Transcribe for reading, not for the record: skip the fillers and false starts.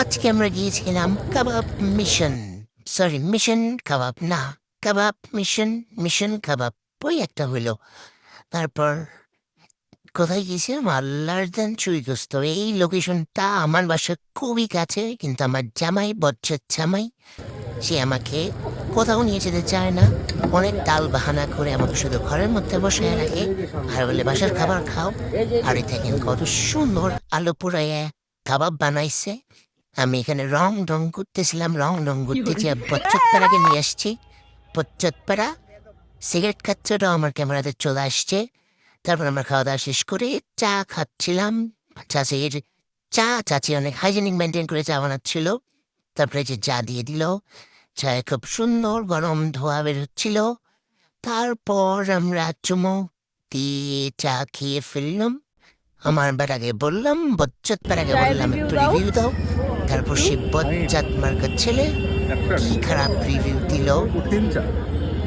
আজকে আমরা গিয়েছিলাম কাবাব মিশন। সরি, মিশন কাবাব না, কাবাব মিশন, মিশন কাবাব ওই একটা হইলো। তারপর কোথায় গিয়েছিলাম? আল্লাহর দেন চুইগস্ত। এই লোকেশনটা আমার বাসা খুবই কাছে, কিন্তু আমার জামাই, বজ্জাত জামাই, সে আমাকে কোথাও নিয়ে যেতে চায় না। অনেক টাল বাহানা করে আমাকে শুধু ঘরের মধ্যে বসায় রাখে আর বলে বাসার খাবার খাও। আর দেখেন কত সুন্দর আলু পোড়াইয়া কাবাব বানাইছে। আমি এখানে রং রং করতেছিলাম, রং রং করতে যে বচ্চৎপাড়াকে নিয়ে আসছি। বচ্চৎপাড়া সিগারেট খাচ্ছে, ওটাও আমার ক্যামেরাতে চলে আসছে। তারপর আমরা খাওয়া দাওয়া শেষ করে চা খাচ্ছিলাম। চাচির চা, চাচি অনেক হাইজেনিক মেনটেন করে চা বানাচ্ছিল। তারপরে যে চা দিয়ে দিল, চায়ে খুব সুন্দর গরম ধোয়া বের হচ্ছিল। তারপর আমরা চুমো দিয়ে চা খেয়ে ফেললাম। আমার বেটাকে বললাম, বচ্চাত বেটাকে চায়ের বললাম রিভিউ একটু দাও। রিভিউ দাও। তারপর সে বচ্চাত মার্কার ছেলে কি খারাপ রিভিউ দিল।